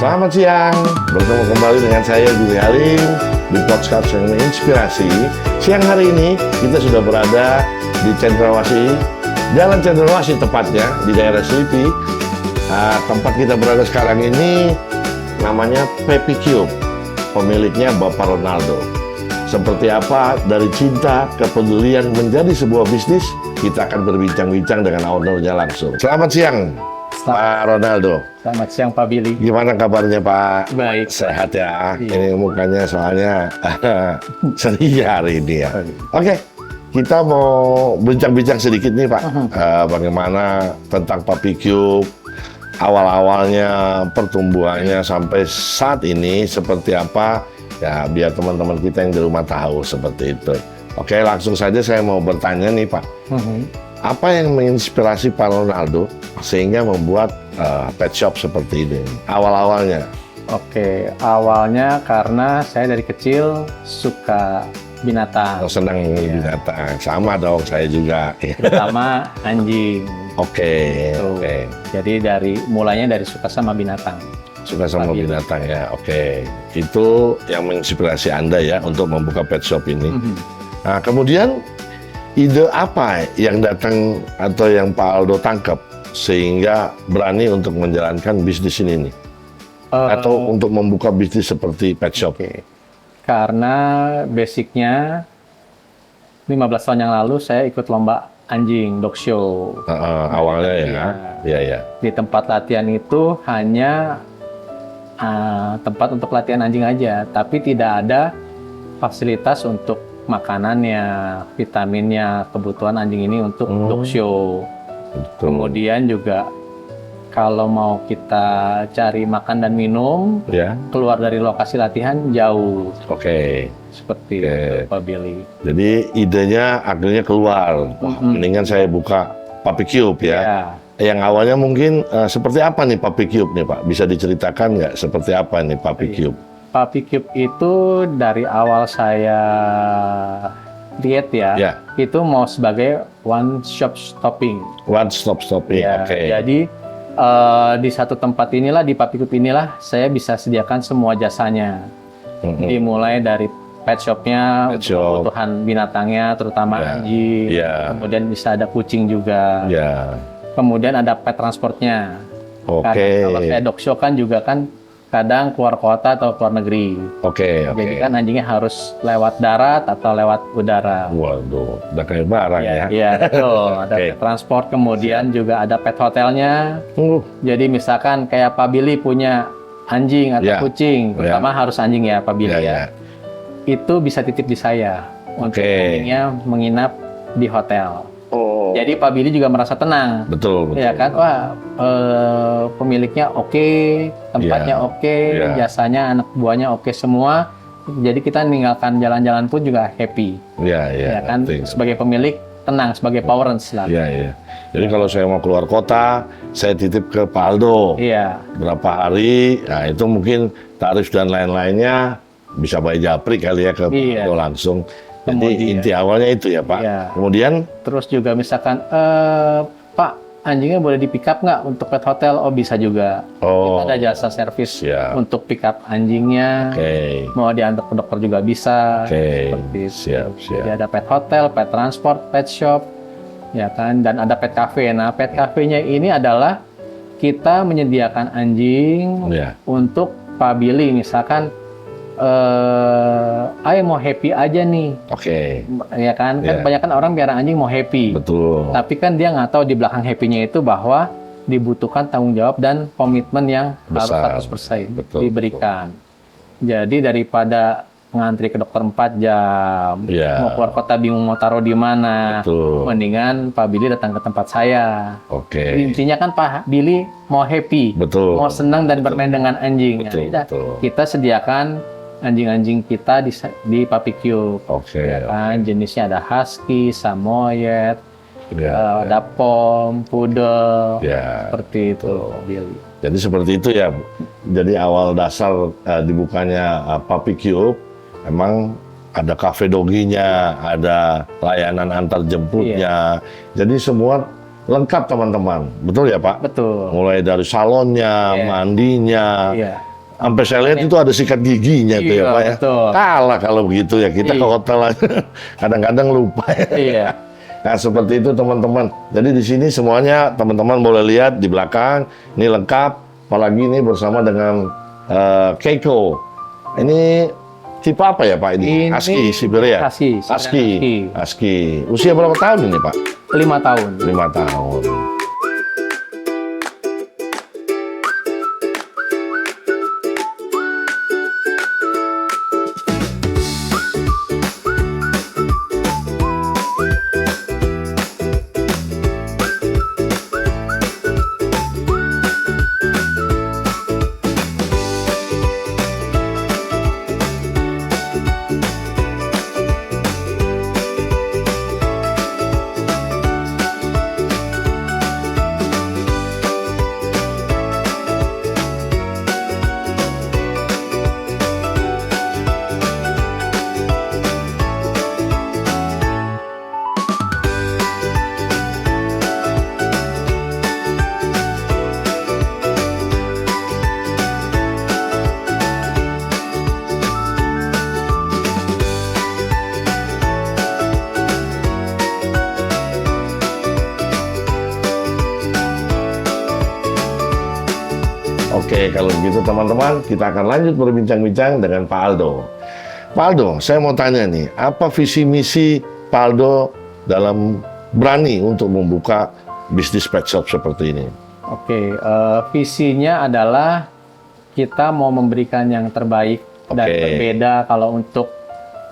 Selamat siang, bertemu kembali dengan saya Billy Halim di podcast yang menginspirasi. Siang hari ini kita sudah berada di Cendrawasih, Jalan Cendrawasih tepatnya di daerah Selipi. Tempat kita berada sekarang ini namanya Papi Cube, pemiliknya Bapak Ronaldo. Seperti apa dari cinta, kepedulian menjadi sebuah bisnis, kita akan berbincang-bincang dengan ownernya langsung. Selamat siang, Pak Ronaldo. Selamat siang Pak Billy. Gimana kabarnya Pak? Baik. Sehat ya? Iya. Ini mukanya soalnya ceria hari ini ya. Oke, kita mau bincang-bincang sedikit nih Pak. Bagaimana tentang Papi Cube, awal-awalnya, pertumbuhannya sampai saat ini seperti apa? Ya, biar teman-teman kita yang di rumah tahu seperti itu. Oke, langsung saja saya mau bertanya nih Pak. Apa yang menginspirasi Pak Ronaldo sehingga membuat pet shop seperti ini? Awal-awalnya? Oke, awalnya karena saya dari kecil suka binatang, Senang binatang. Sama dong, saya juga. terutama anjing. Oke. Jadi mulainya dari suka sama binatang. Suka sama Papi. binatang ya. Oke. Itu yang menginspirasi Anda ya untuk membuka pet shop ini. Nah, kemudian ide apa yang datang atau yang Pak Aldo tangkap sehingga berani untuk menjalankan bisnis ini nih? Atau untuk membuka bisnis seperti pet shop? Oke. Karena basicnya 15 tahun yang lalu saya ikut lomba anjing dog show. Awalnya ya. Iya. Di tempat latihan itu hanya tempat untuk latihan anjing aja, tapi tidak ada fasilitas untuk makanannya, vitaminnya, kebutuhan anjing ini untuk dog show. Betul. Kemudian juga kalau mau kita cari makan dan minum, Ya. keluar dari lokasi latihan jauh. Oke. Seperti itu, Pak Billy. Jadi idenya akhirnya keluar. Wah, mendingan saya buka Papi Cube ya. Ya. Yang awalnya mungkin seperti apa nih Papi Cube nih Pak? Bisa diceritakan nggak seperti apa nih Papi Cube? Papi Cube itu dari awal saya lihat ya, itu mau sebagai one shop shopping. One stop shopping. Ya, Oke. jadi di satu tempat inilah, di Papi Cube inilah saya bisa sediakan semua jasanya. Dimulai dari pet shopnya, Pet shop. kebutuhan binatangnya, terutama anjing. Kemudian bisa ada kucing juga. Ya. Kemudian ada pet transportnya. Oke. Karena kalau saya dog show kan juga kan kadang keluar kota atau keluar negeri. Oke. Jadi kan anjingnya harus lewat darat atau lewat udara. Waduh, udah kayak barang ya. Iya, betul. Ada Oke. pet transport, kemudian juga ada pet hotelnya. Jadi misalkan kayak Pak Billy punya anjing atau kucing, terutama harus anjing ya Pak Billy ya. Itu bisa titip di saya untuk anjingnya menginap di hotel. Jadi Pak Billy juga merasa tenang. Betul. Ya kan, wah pemiliknya oke, tempatnya oke, jasanya anak buahnya oke semua. Jadi kita meninggalkan jalan-jalan pun juga happy. Ya kan, sebagai pemilik tenang, sebagai parents lah. Iya. Jadi kalau saya mau keluar kota, saya titip ke Pak Aldo. Iya. Berapa hari, nah itu mungkin tarif dan lain-lainnya bisa bayar japri kali ya ke Pak Aldo langsung. Jadi inti awalnya itu ya Pak. Kemudian? Terus juga misalkan, Pak, anjingnya boleh di pick up nggak untuk pet hotel? Oh bisa juga. Kita ada jasa servis untuk pick up anjingnya. Mau diantar ke dokter juga bisa. Seperti itu. Jadi ada pet hotel, pet transport, pet shop, ya kan. Dan ada pet cafe. Nah, pet cafe-nya ini adalah kita menyediakan anjing untuk Pak Billy, misalkan. Ayo mau happy aja nih. Ya kan, kebanyakan orang biara anjing mau happy. Betul. Tapi kan dia nggak tahu di belakang happy-nya itu bahwa dibutuhkan tanggung jawab dan komitmen yang harus 100% diberikan. Jadi daripada ngantri ke dokter 4 jam, mau keluar kota bingung mau taruh di mana, mendingan Pak Billy datang ke tempat saya. Intinya kan Pak Billy mau happy, mau senang dan bermain dengan anjing. Kita sediakan anjing-anjing kita di Papi Cube. Ya kan, jenisnya ada husky, samoyed, ada pom, poodle, seperti itu. Billy. Jadi seperti itu ya. Jadi awal dasar dibukanya Papi Cube, emang ada cafe doginya, ada layanan antar jemputnya. Jadi semua lengkap teman-teman, betul ya Pak? Betul. Mulai dari salonnya, mandinya, Sampai saya lihat itu ada sikat giginya tuh ya Pak ya. Betul. Kalah kalau begitu ya, kita ke hotel aja kadang-kadang lupa ya. Iya. Nah seperti itu teman-teman. Jadi di sini semuanya teman-teman boleh lihat di belakang. Ini lengkap. Apalagi ini bersama dengan Keiko. Ini tipe apa ya Pak ini? Husky Siberia. Husky. Usia berapa tahun ini Pak? 5 tahun. 5 tahun. Oke, kalau begitu teman-teman, kita akan lanjut berbincang-bincang dengan Pak Aldo. Pak Aldo, saya mau tanya nih, apa visi misi Pak Aldo dalam berani untuk membuka bisnis pet shop seperti ini? Oke, visinya adalah kita mau memberikan yang terbaik dan berbeda. Kalau untuk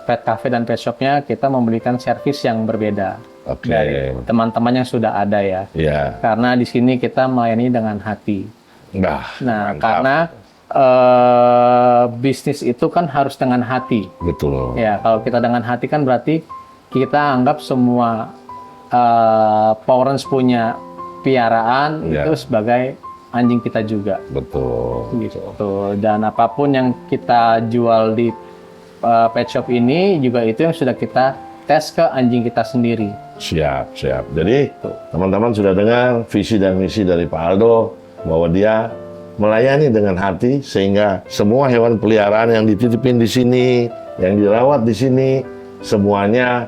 pet cafe dan pet shopnya, kita memberikan servis yang berbeda dari teman-teman yang sudah ada ya. Karena di sini kita melayani dengan hati. Nah, mantap. Karena bisnis itu kan harus dengan hati. Betul. Ya, kalau kita dengan hati kan berarti kita anggap semua Powerance punya piaraan itu sebagai anjing kita juga. Betul. Gitu. Dan apapun yang kita jual di pet shop ini juga itu yang sudah kita tes ke anjing kita sendiri. Siap. Jadi teman-teman sudah dengar visi dan misi dari Pak Aldo, bahwa dia melayani dengan hati sehingga semua hewan peliharaan yang dititipin di sini, yang dirawat di sini, semuanya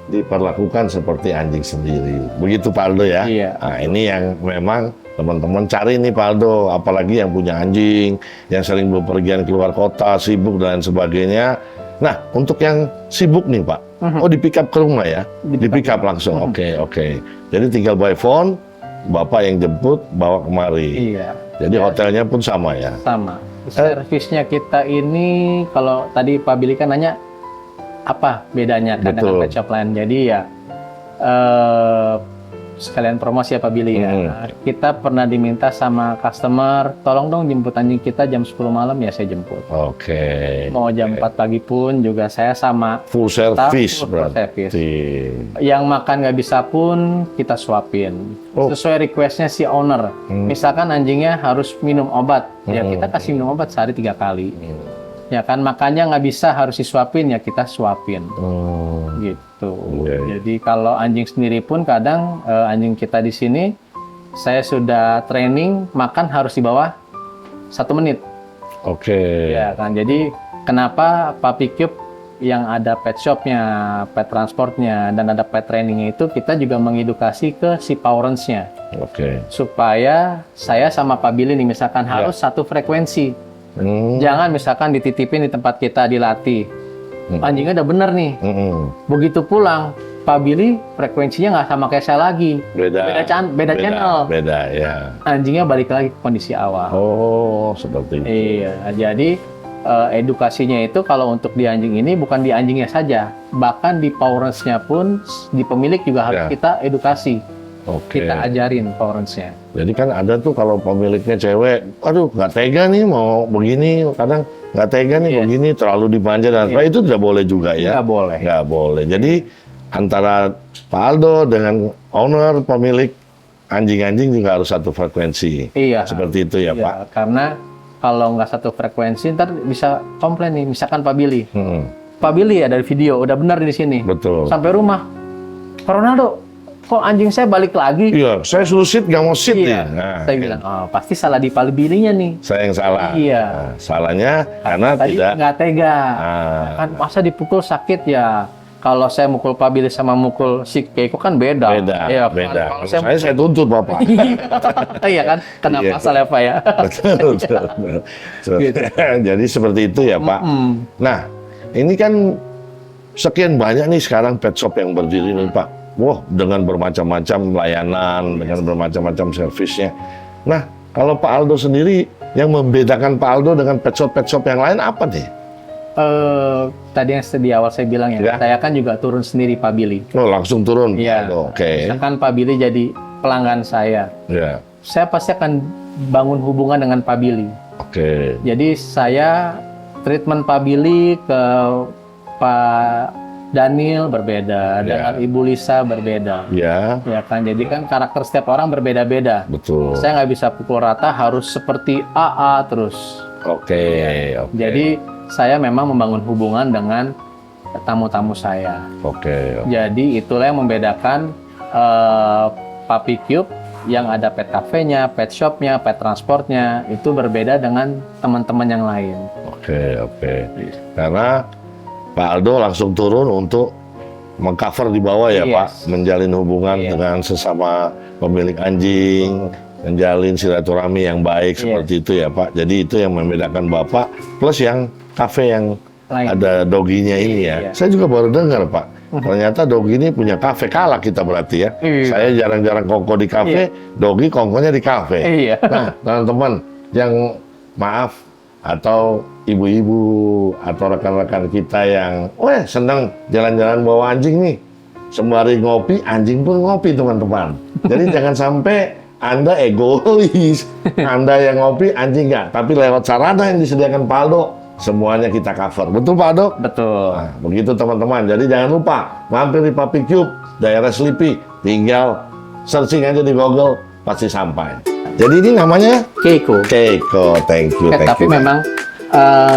diperlakukan seperti anjing sendiri. Begitu Pak Aldo ya? Iya. Nah, ini yang memang teman-teman cari nih Pak Aldo, apalagi yang punya anjing, yang sering bepergian keluar kota, sibuk dan sebagainya. Nah, untuk yang sibuk nih Pak, oh di pick up ke rumah ya? Di pick up langsung, oke. Jadi tinggal by phone, Bapak yang jemput, bawa kemari. Iya. Jadi hotelnya pun sama ya? Sama. Servisnya kita ini, kalau tadi Pak Billy kan nanya, apa bedanya kan dengan pet shop lain? Jadi ya, sekalian promosi ya Pak Billy ya. Kita pernah diminta sama customer, tolong dong jemput anjing kita jam 10 malam, ya saya jemput. Oke. Mau jam 4 pagi pun juga saya sama. Full service berarti. Yang makan nggak bisa pun kita suapin. Sesuai requestnya si owner. Misalkan anjingnya harus minum obat, ya kita kasih minum obat sehari 3 kali. Ya kan, makannya nggak bisa harus disuapin, ya kita suapin. Gitu. Jadi kalau anjing sendiri pun kadang anjing kita di sini saya sudah training makan harus di bawah 1 menit. Ya kan. Jadi kenapa Puppy Cube yang ada pet shopnya, pet transportnya, dan ada pet trainingnya itu kita juga mengedukasi ke si Powerance-nya. Supaya saya sama Pak Billy nih misalkan harus satu frekuensi. Jangan misalkan dititipin di tempat kita dilatih. Anjingnya udah bener nih. Begitu pulang, Pak Billy frekuensinya nggak sama kayak saya lagi. Beda channel. Beda ya. Anjingnya balik lagi ke kondisi awal. Oh, seperti itu. Iya, jadi edukasinya itu kalau untuk di anjing ini bukan di anjingnya saja, bahkan di Powerance-nya pun di pemilik juga harus kita edukasi. Kita ajarin Powerance-nya. Jadi kan ada tuh kalau pemiliknya cewek, aduh nggak tega nih mau begini, kadang nggak tega nih begini, terlalu dimanja dan itu tidak boleh juga ya. Nggak boleh. Jadi antara Pak Aldo dengan owner pemilik anjing-anjing juga harus satu frekuensi. Seperti itu ya Pak. Karena kalau nggak satu frekuensi, ntar bisa komplain nih. Misalkan Pak Billy, Pak Billy ya dari video udah benar di sini. Betul. Sampai rumah, Pak Ronaldo, kok anjing saya balik lagi? Iya, saya suruh sit nggak mau sit Iya. nih. Nah, Saya bilang, oh pasti salah di pabilinya nih. saya yang salah. Iya. Nah, salahnya karena Tadi tidak. nggak tega. Ah. Kan masa dipukul sakit ya. Kalau saya mukul pabili sama mukul si Keiko kan beda. Beda, Iya, kan? beda. Kalau Saya tuntut Bapak. Iya kan? Kena Iya. pasal ya Pak ya. Betul, betul. Gitu. Jadi seperti itu ya Pak. Nah, ini kan sekian banyak nih sekarang pet shop yang berdiri nih Pak. Wah, dengan bermacam-macam layanan, dengan bermacam-macam servisnya. Nah, kalau Pak Aldo sendiri, yang membedakan Pak Aldo dengan pet shop yang lain apa nih? Tadi yang di awal saya bilang Ya. saya kan juga turun sendiri pabili. Oh, langsung turun Pak Iya. Aldo. Oke. Misalkan pabili jadi pelanggan saya pasti akan bangun hubungan dengan pabili. Oke. Jadi saya treatment pabili ke Pak Daniel berbeda, dengan Ibu Lisa berbeda. Ya, Ya kan, jadi kan karakter setiap orang berbeda-beda. betul. Saya nggak bisa pukul rata, harus seperti AA terus. Oke. Jadi saya memang membangun hubungan dengan tamu-tamu saya. Oke. Jadi itulah yang membedakan Puppy Cube yang ada pet cafe-nya, pet shop-nya, pet transportnya itu berbeda dengan teman-teman yang lain. Oke. Karena Pak Aldo langsung turun untuk mengcover di bawah ya Yes. Pak, menjalin hubungan Iya. dengan sesama pemilik anjing, menjalin silaturahmi yang baik seperti itu ya Pak. Jadi itu yang membedakan Bapak plus yang kafe yang Lain. ada doginya ini ya. Iya. Saya juga baru dengar Pak, ternyata dogi ini punya kafe, kalah kita berarti ya. Iya. Saya jarang-jarang kongko di kafe, dogi kongkonya di kafe. Iya. Nah, teman-teman yang maaf atau ibu-ibu atau rekan-rekan kita yang senang jalan-jalan bawa anjing nih, sembari ngopi, anjing pun ngopi teman-teman. Jadi jangan sampai Anda egois, Anda yang ngopi, anjing nggak. Tapi lewat sarana yang disediakan Pak Aldo, semuanya kita cover. Betul Pak Aldo? Betul. Nah, begitu teman-teman. Jadi jangan lupa mampir di Puppy Cube, daerah Sleepy. Tinggal searching aja di Google, pasti sampai. Jadi ini namanya Keiko. Keiko. Thank you. Tapi memang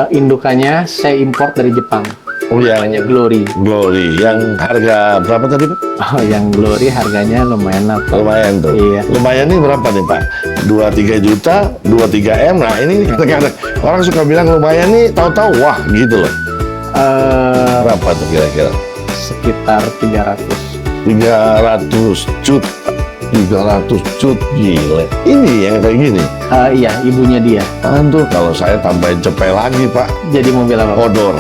indukannya saya import dari Jepang. Oh, yang Namanya Glory. Glory. Yang harga berapa tadi Pak? Oh, yang Glory harganya lumayan lah, Pak. Lumayan tuh. Iya. Lumayan nih berapa nih Pak? 2-3 juta, 2-3 M. Nah ini kadang-kadang orang suka bilang lumayan nih, tahu-tahu wah gitu loh. Berapa tuh kira-kira? Sekitar 300. 300 juta. 300 juta, gile. Ini yang kayak gini. Iya, ibunya dia. Tuh kalau saya tambahin cepet lagi Pak, Jadi mobil apa? odor.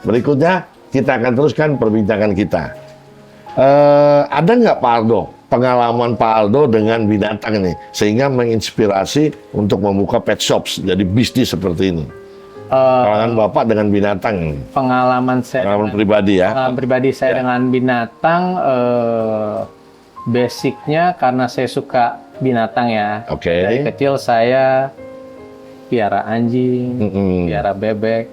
Berikutnya kita akan teruskan perbincangan kita. Ada nggak Pak Aldo pengalaman Pak Aldo dengan binatang ini sehingga menginspirasi untuk membuka pet shops jadi bisnis seperti ini? Pengalaman Bapak dengan binatang, Pengalaman saya, pengalaman pribadi ya? pengalaman pribadi saya dengan binatang, basicnya karena saya suka binatang ya. Oke. Dari kecil saya piara anjing, Mm-mm. piara bebek,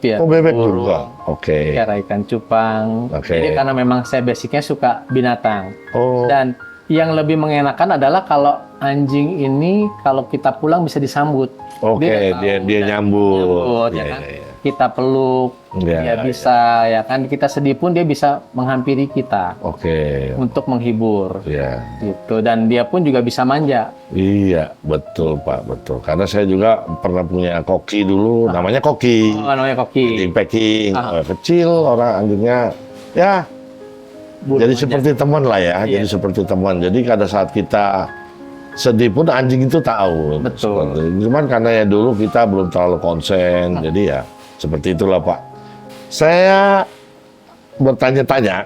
piara Oh bebek burung, juga. Oke. piara ikan cupang. Oke. Jadi karena memang saya basicnya suka binatang. Oh. Dan yang lebih mengenakan adalah kalau anjing ini kalau kita pulang bisa disambut. Oke, Dia dia tahu dan nyambut. ya Iya, kan? iya, iya. Kita peluk, Iya, dia iya. bisa ya kan, kita sedih pun dia bisa menghampiri kita Oke. untuk menghibur Ya. gitu, dan dia pun juga bisa manja. Iya, betul Pak, betul. Karena saya juga pernah punya koki dulu, namanya koki. Oh, namanya koki. Anjing packing, Ah. kecil orang anjingnya, ya Bulu jadi manja. seperti teman lah ya, Iya. jadi seperti teman. Jadi pada saat kita sedih pun anjing itu tahu. Betul. Seperti- Cuman karena ya dulu kita belum terlalu konsen, jadi ya seperti itulah Pak. Saya bertanya-tanya,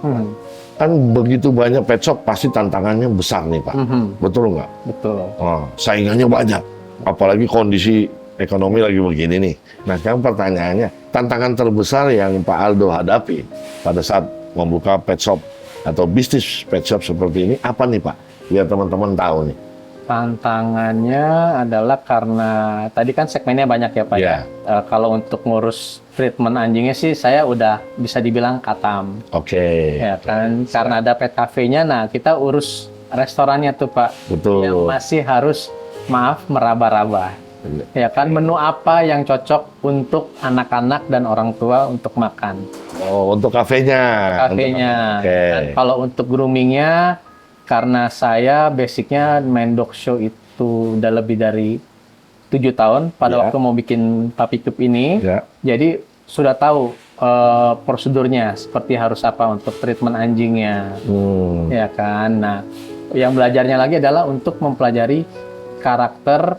Hmm, kan begitu banyak pet shop pasti tantangannya besar nih Pak, betul nggak? betul. Oh, saingannya banyak, apalagi kondisi ekonomi lagi begini nih. Nah, sekarang pertanyaannya, tantangan terbesar yang Pak Aldo hadapi pada saat membuka pet shop atau bisnis pet shop seperti ini, apa nih Pak? Biar teman-teman tahu nih. Tantangannya adalah karena tadi kan segmennya banyak ya Pak ya. Kalau untuk ngurus treatment anjingnya sih saya udah bisa dibilang katam. Oke. Ya kan, karena ada pet cafe-nya, nah kita urus restorannya tuh Pak. Betul. Yang masih harus, maaf, meraba-raba. Ya kan, menu apa yang cocok untuk anak-anak dan orang tua untuk makan. Oh, untuk kafenya. Kafenya. Oke. Dan kalau untuk groomingnya, karena saya basicnya main dog show itu udah lebih dari 7 tahun pada waktu mau bikin Puppy Cup ini. Jadi sudah tahu prosedurnya seperti harus apa untuk treatment anjingnya. Ya kan. Nah, yang belajarnya lagi adalah untuk mempelajari karakter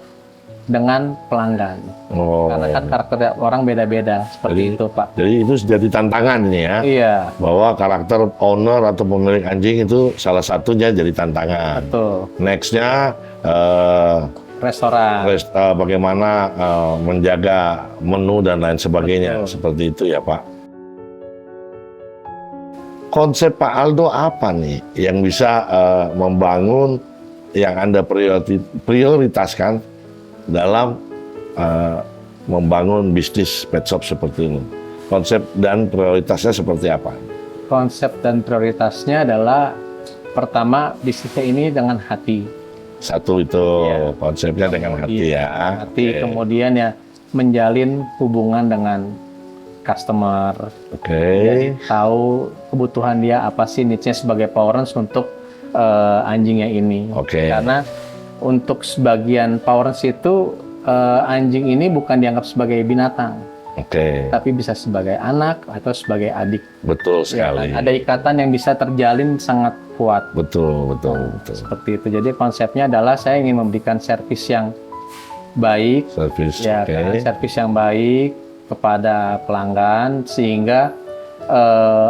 dengan pelanggan. Karena kan karakter orang beda-beda seperti itu Pak. Jadi itu jadi tantangan ini ya. Iya. Bahwa karakter owner atau pemilik anjing itu salah satunya jadi tantangan. Betul. Nextnya restoran. Bagaimana menjaga menu dan lain sebagainya. Betul. Seperti itu ya Pak. Konsep Pak Aldo apa nih yang bisa membangun yang Anda prioritaskan dalam membangun bisnis pet shop seperti ini? Konsep dan prioritasnya seperti apa? Konsep dan prioritasnya adalah pertama, bisnisnya ini dengan hati. Satu itu konsepnya dengan hati ya. Hati, kemudian ya menjalin hubungan dengan customer. Jadi tahu kebutuhan dia apa sih, needs-nya sebagai Powerance untuk anjingnya ini. Karena untuk sebagian Powerance itu anjing ini bukan dianggap sebagai binatang, tapi bisa sebagai anak atau sebagai adik. Betul sekali. Ya, ada ikatan yang bisa terjalin sangat kuat. Betul. Seperti itu. Jadi konsepnya adalah saya ingin memberikan servis yang baik, servis yang baik kepada pelanggan sehingga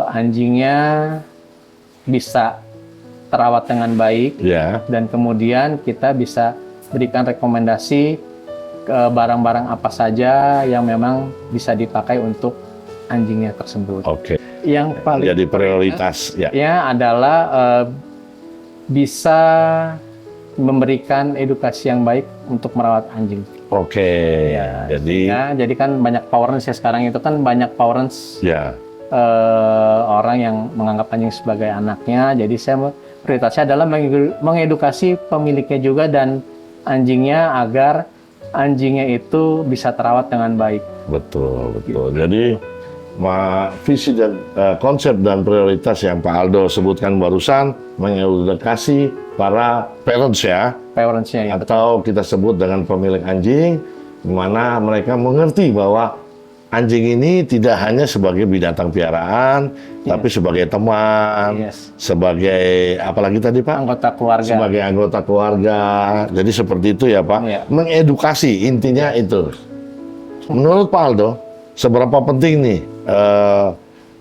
anjingnya bisa terawat dengan baik, dan kemudian kita bisa berikan rekomendasi ke barang-barang apa saja yang memang bisa dipakai untuk anjingnya tersebut. Yang paling jadi prioritas ya adalah bisa memberikan edukasi yang baik untuk merawat anjing. Jadi kan banyak Powerance ya sekarang itu kan banyak Powerance orang yang menganggap anjing sebagai anaknya. Jadi saya prioritasnya adalah mengedukasi pemiliknya juga dan anjingnya agar anjingnya itu bisa terawat dengan baik. Betul. Jadi visi dan konsep dan prioritas yang Pak Aldo sebutkan barusan mengedukasi para parents ya. Parents-nya atau kita sebut dengan pemilik anjing, di mana mereka mengerti bahwa anjing ini tidak hanya sebagai binatang piaraan, tapi sebagai teman, sebagai apalagi tadi Pak? Anggota keluarga. Sebagai anggota keluarga. Jadi seperti itu ya Pak. Mengedukasi intinya itu. Menurut Pak Aldo, seberapa penting nih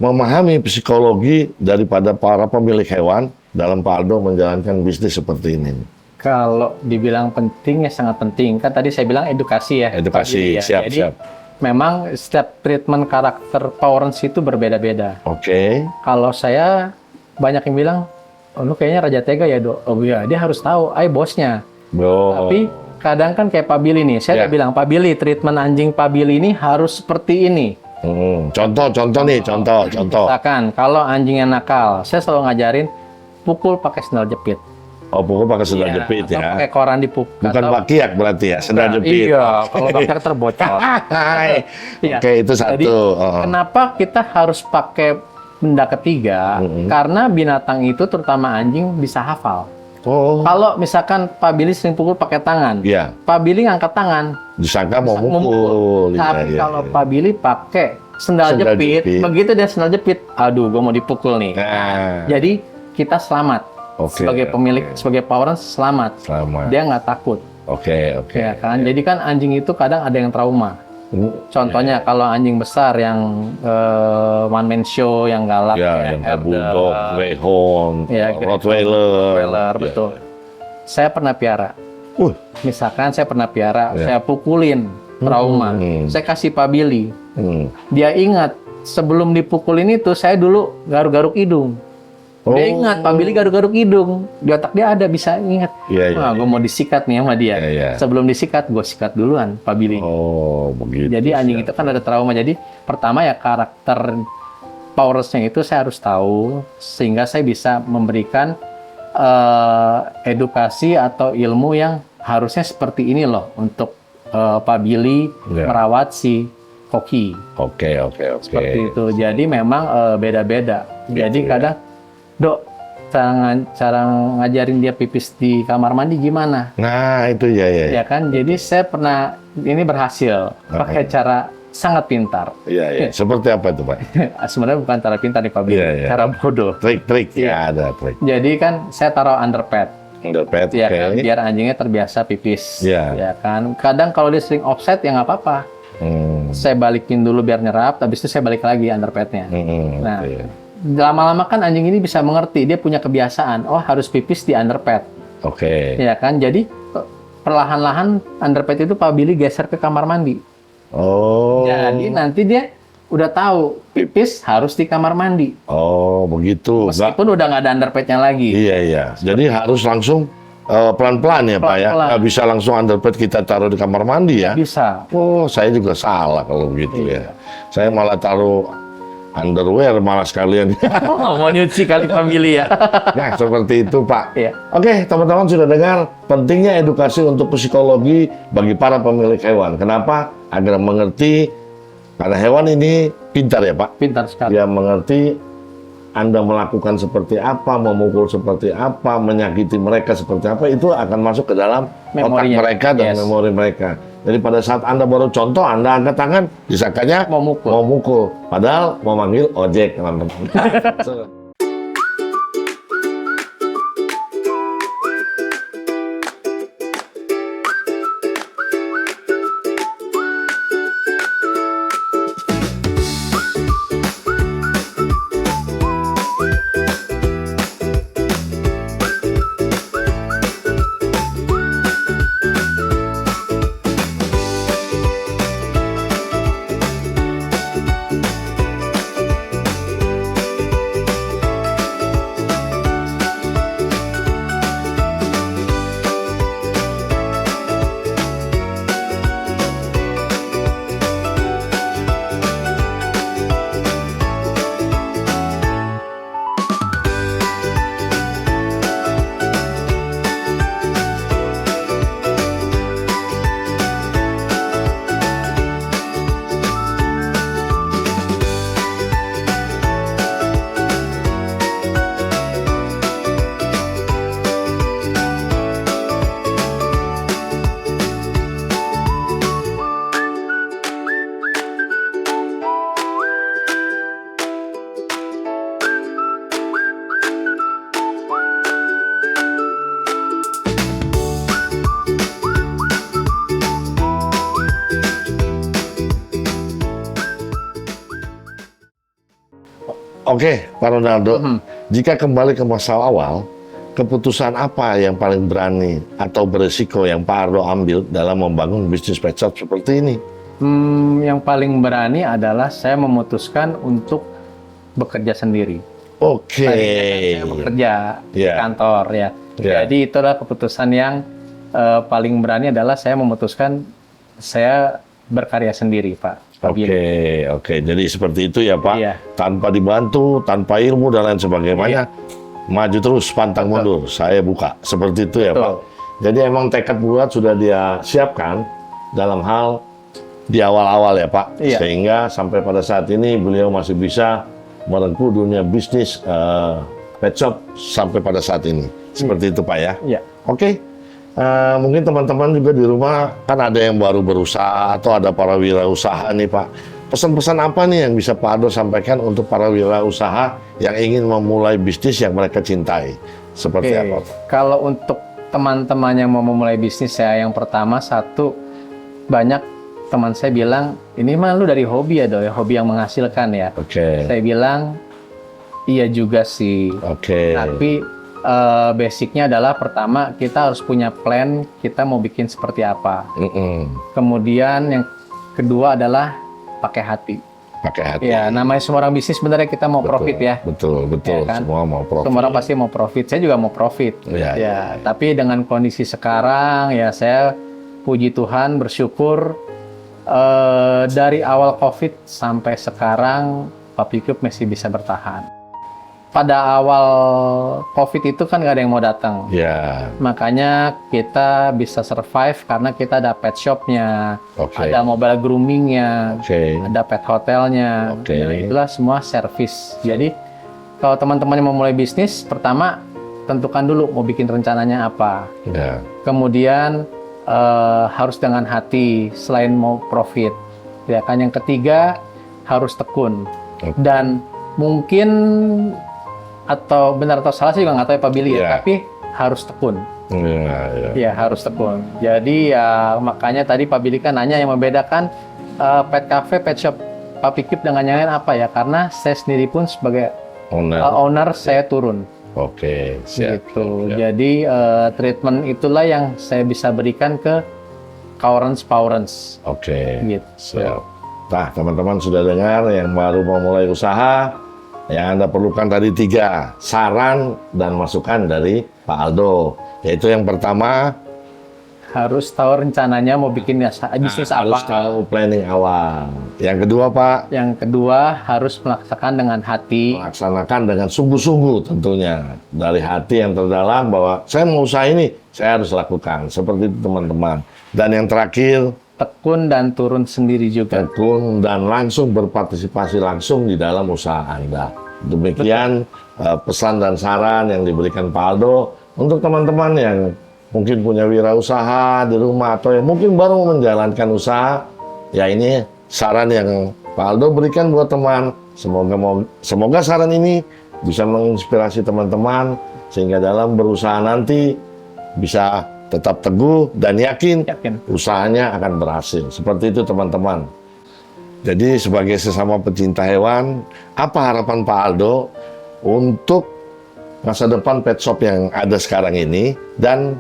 memahami psikologi daripada para pemilik hewan dalam Pak Aldo menjalankan bisnis seperti ini? Kalau dibilang penting ya sangat penting. Kan tadi saya bilang edukasi ya. Edukasi, siap. Memang setiap treatment karakter Powerance itu berbeda-beda. Kalau saya banyak yang bilang, oh lu kayaknya Raja Tega ya Dok. Oh iya, dia harus tahu, bosnya. Tapi kadang kan kayak Pak Billy nih, saya bilang, Pak Billy, treatment anjing Pak Billy ini harus seperti ini. Contoh. Misalkan, kalau anjingnya nakal, saya selalu ngajarin, pukul pakai sendal jepit. Pukul pakai sendal jepit ya. Pakai koran dipukul. Bukan pakiak berarti ya, sendal jepit. Iya, kalau pakiak terbocor. Itu satu. Jadi, kenapa kita harus pakai benda ketiga? Karena binatang itu, terutama anjing, bisa hafal. Kalau misalkan Pak Billy sering pukul pakai tangan, Pak Billy ngangkat tangan, disangka mau mukul. Tapi kalau Pak Billy pakai sendal jepit, begitu dia sendal jepit, aduh, gue mau dipukul nih. Jadi kita selamat. Sebagai pemilik, sebagai Powerance selamat. Dia nggak takut. Ya kan? Jadi kan anjing itu kadang ada yang trauma. Contohnya kalau anjing besar yang one man show yang galak, yang bulldog, greyhound, rottweiler, betul. Saya pernah piara. Misalkan saya pernah piara, saya pukulin, trauma. Saya kasih Pak Billy. Dia ingat sebelum dipukulin itu saya dulu garuk-garuk hidung. Dia ingat, Pak Billy garuk-garuk hidung. Di otak dia ada, bisa ingat. Iya, Wah, gue mau disikat nih sama dia. Iya. Sebelum disikat, gue sikat duluan, Pak Billy. Oh, begitu. Jadi anjing itu kan ada trauma. Jadi pertama ya karakter Powersnya itu saya harus tahu, sehingga saya bisa memberikan edukasi atau ilmu yang harusnya seperti ini loh untuk Pak Billy merawat si Koki. Oke. Seperti itu. Jadi memang beda-beda. Jadi kadang, Dok, cara ngajarin dia pipis di kamar mandi gimana? Nah, itu ya. Ya kan? Jadi saya pernah ini berhasil pakai cara sangat pintar. Iya. Seperti apa itu, Pak? Sebenarnya bukan cara pintar nih Pak Billy, cara bodoh. Trik-trik ya, ada trik. Jadi kan saya taruh underpad. Underpad, ya kan? Biar anjingnya terbiasa pipis. Ya kan? Kadang kalau dia sering offset ya nggak apa-apa. Saya balikin dulu biar nyerap, habis itu saya balik lagi underpadnya. Nah, lama-lama kan anjing ini bisa mengerti, dia punya kebiasaan, oh harus pipis di underpad. Ya kan? Jadi perlahan-lahan underpad itu Pak Billy geser ke kamar mandi. Oh. Jadi nanti dia udah tahu pipis harus di kamar mandi. Oh, begitu. Meskipun udah nggak ada underpadnya lagi. Iya. Jadi harus langsung pelan-pelan ya, Pak ya. Nggak bisa langsung underpad kita taruh di kamar mandi ya. Bisa. Oh, saya juga salah kalau begitu ya. Saya malah taruh underwear malah sekalian. Mau nyuci kali Pak Billy ya. Nah, seperti itu, Pak. Iya. Oke, teman-teman sudah dengar pentingnya edukasi untuk psikologi bagi para pemilik hewan. Kenapa? Agar mengerti, karena hewan ini pintar ya, Pak. Pintar sekali. Dia mengerti Anda melakukan seperti apa, memukul seperti apa, menyakiti mereka seperti apa, itu akan masuk ke dalam otak mereka dan memori mereka. Jadi pada saat Anda baru contoh, Anda angkat tangan, disangkanya mau mukul. Padahal mau manggil ojek, teman-teman. Oke, Pak Ronaldo, jika kembali ke masa awal, keputusan apa yang paling berani atau berisiko yang Pak Ardo ambil dalam membangun bisnis pet shop seperti ini? Yang paling berani adalah saya memutuskan untuk bekerja sendiri. Oke. Saya bekerja di kantor ya. Jadi itu adalah keputusan yang paling berani adalah saya memutuskan saya berkarya sendiri, Pak. Oke. Jadi seperti itu ya, Pak. Iya. Tanpa dibantu, tanpa ilmu dan lain sebagainya, maju terus, pantang mundur. Saya buka. Seperti itu ya, Pak. Jadi emang tekad buat sudah dia siapkan dalam hal di awal-awal ya, Pak. Sehingga sampai pada saat ini beliau masih bisa merengkuh dunia bisnis pet shop sampai pada saat ini. Seperti itu, Pak ya. Iya. Oke. Mungkin teman-teman juga di rumah kan ada yang baru berusaha atau ada para wirausaha nih, Pak. Pesan-pesan apa nih yang bisa Pak Ardo sampaikan untuk para wirausaha yang ingin memulai bisnis yang mereka cintai? Seperti apa, Pak? Kalau untuk teman-teman yang mau memulai bisnis, yang pertama banyak teman saya bilang, ini mah lu dari hobi ya, Do, ya, hobi yang menghasilkan ya. Saya bilang, iya juga sih. Tapi basicnya adalah pertama kita harus punya plan kita mau bikin seperti apa. Kemudian yang kedua adalah pakai hati. pakai hati. Ya, namanya semua orang bisnis sebenarnya kita mau profit ya. Betul, betul. Ya kan? Semua mau profit. Semua orang pasti mau profit. Saya juga mau profit. Ya. Tapi dengan kondisi sekarang ya saya puji Tuhan bersyukur dari awal COVID sampai sekarang Papicube masih bisa bertahan. Pada awal COVID itu kan nggak ada yang mau datang. Ya. Makanya kita bisa survive karena kita ada pet shopnya, ada mobile groomingnya, ada pet hotelnya. Nah, itulah semua service. Jadi kalau teman-teman yang mau mulai bisnis, pertama tentukan dulu mau bikin rencananya apa. Ya. Kemudian harus dengan hati selain mau profit. Ya kan, yang ketiga harus tekun. Dan mungkin atau benar atau salah sih juga nggak tahu ya Pak Billy ya, tapi harus tekun. Ya harus tekun. Jadi ya makanya tadi Pak Billy kan nanya yang membedakan pet cafe, pet shop Papicube dengan yang lain apa ya? Karena saya sendiri pun sebagai owner saya turun. Oke, siap. Gitu. Jadi treatment itulah yang saya bisa berikan ke Powerance. Oke. Gitu. Siap. Nah, teman-teman sudah dengar yang baru mau mulai usaha, yang Anda perlukan tadi 3 saran dan masukan dari Pak Aldo. Yaitu yang pertama, harus tahu rencananya mau bikin bisnis apa. Harus tahu planning awal. Yang kedua, Pak? Yang kedua, harus melaksanakan dengan hati. Melaksanakan dengan sungguh-sungguh tentunya. Dari hati yang terdalam bahwa saya mau usaha ini, saya harus lakukan. Seperti itu teman-teman. Dan yang terakhir, tekun dan turun sendiri juga. Tekun dan langsung berpartisipasi langsung di dalam usaha Anda. Demikian pesan dan saran yang diberikan Pak Aldo untuk teman-teman yang mungkin punya wirausaha di rumah atau yang mungkin baru menjalankan usaha. Ya, ini saran yang Pak Aldo berikan buat teman. Semoga saran ini bisa menginspirasi teman-teman sehingga dalam berusaha nanti bisa tetap teguh dan yakin usahanya akan berhasil. Seperti itu teman-teman. Jadi sebagai sesama pecinta hewan, apa harapan Pak Aldo untuk masa depan pet shop yang ada sekarang ini dan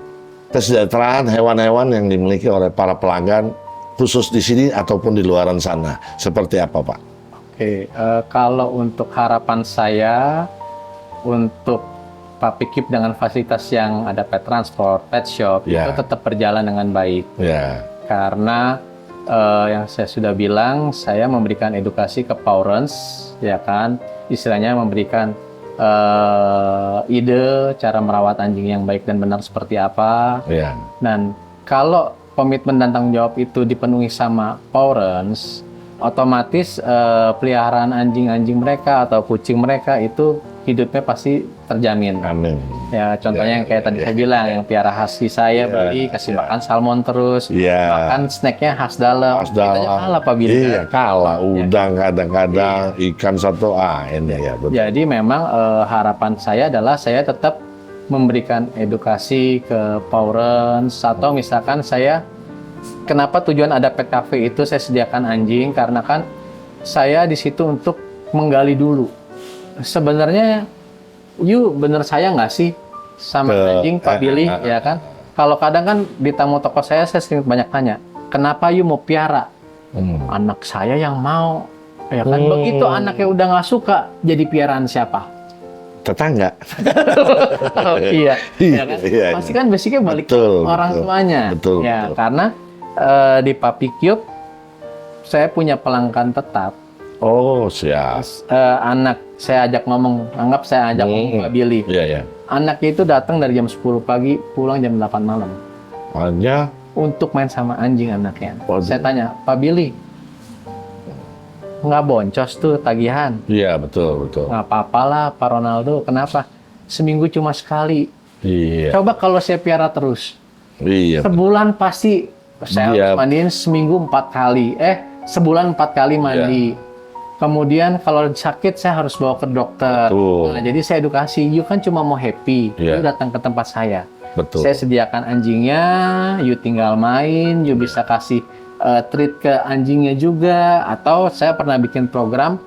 kesejahteraan hewan-hewan yang dimiliki oleh para pelanggan khusus di sini ataupun di luaran sana? Seperti apa, Pak? Oke, kalau untuk harapan saya untuk Papicube dengan fasilitas yang ada pet transport, pet shop, itu tetap berjalan dengan baik. Karena yang saya sudah bilang, saya memberikan edukasi ke Powerance, ya kan, istilahnya memberikan ide cara merawat anjing yang baik dan benar seperti apa. Dan kalau komitmen dan tanggung jawab itu dipenuhi sama Powerance, otomatis peliharaan anjing-anjing mereka atau kucing mereka itu hidupnya pasti terjamin. Amin. Ya, contohnya yang kayak tadi saya bilang, yang piara husky saya beli, kasih makan salmon terus, makan snacknya khas dalam. Kita kalah Pak Billy. Iya, kalah. Udang kadang-kadang, ikan satu, ini ya. Betul. Jadi memang harapan saya adalah saya tetap memberikan edukasi ke Powerance, atau misalkan saya, kenapa tujuan ada pet cafe itu saya sediakan anjing, karena kan saya di situ untuk menggali dulu. Sebenarnya, bener saya nggak sih sama anjing Pak Billy, ya kan? Kalau kadang kan di tamu toko saya sering banyak tanya, kenapa mau piara? Anak saya yang mau, ya kan? Begitu anaknya udah nggak suka, jadi piaraan siapa? Tetangga. Iya, ya kan? Pasti kan basicnya balik orang tuanya. Ya, karena di Papicube saya punya pelanggan tetap. Oh, siap. Anak saya ajak ngomong, anggap saya ajak ngomong Pak Billy. Anaknya itu datang dari jam 10 pagi, pulang jam 8 malam. Hanya untuk main sama anjing anaknya. Saya tanya, Pak Billy, nggak boncos tuh tagihan? Iya, betul. Nggak apa-apa lah, Pak Ronaldo. Kenapa? Seminggu cuma sekali. Iya. Coba kalau saya piara terus. Iya. Sebulan pasti saya mandiin seminggu 4 kali. Sebulan 4 kali mandi. Kemudian kalau sakit saya harus bawa ke dokter. Nah, jadi saya edukasi, you kan cuma mau happy, you datang ke tempat saya. Saya sediakan anjingnya, you tinggal main, you bisa kasih treat ke anjingnya juga. Atau saya pernah bikin program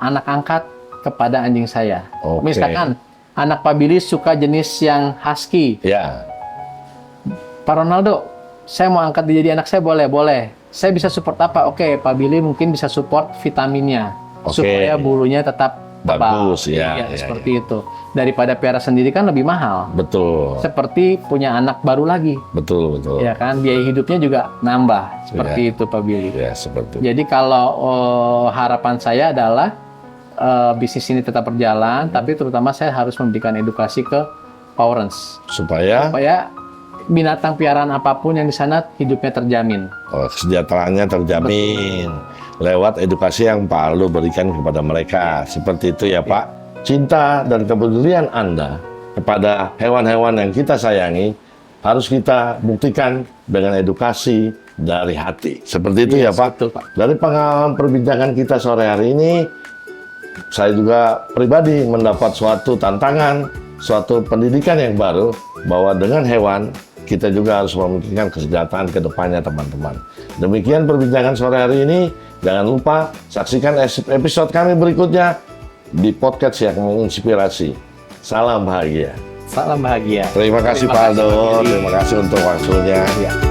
anak angkat kepada anjing saya. Misalkan anak Pak Billy suka jenis yang husky. Pak Ronaldo, saya mau angkat jadi anak saya, boleh? saya bisa support apa? Oke, Pak Billy mungkin bisa support vitaminnya supaya bulunya tetap bagus seperti itu. Daripada piara sendiri kan lebih mahal. Betul. Seperti punya anak baru lagi. Betul. Ya kan, biaya hidupnya juga nambah. Seperti itu Pak Billy. Ya, seperti itu. Jadi kalau harapan saya adalah bisnis ini tetap berjalan, tapi terutama saya harus memberikan edukasi ke parents supaya binatang piaraan apapun yang di sana hidupnya terjamin. Kesejahteraannya terjamin lewat edukasi yang Pak Aldo berikan kepada mereka. Seperti itu ya Pak. Cinta dan kepedulian Anda kepada hewan-hewan yang kita sayangi harus kita buktikan dengan edukasi dari hati. Seperti itu ya Pak. Betul, Pak. Dari pengalaman perbincangan kita sore hari ini, saya juga pribadi mendapat suatu tantangan, suatu pendidikan yang baru, bahwa dengan hewan kita juga harus memikirkan kesejahteraan ke depannya teman-teman. Demikian perbincangan sore hari ini. Jangan lupa saksikan episode kami berikutnya di podcast yang menginspirasi. Salam bahagia. Salam bahagia. Terima kasih Pak Aldo. Terima kasih untuk waktunya. Ya.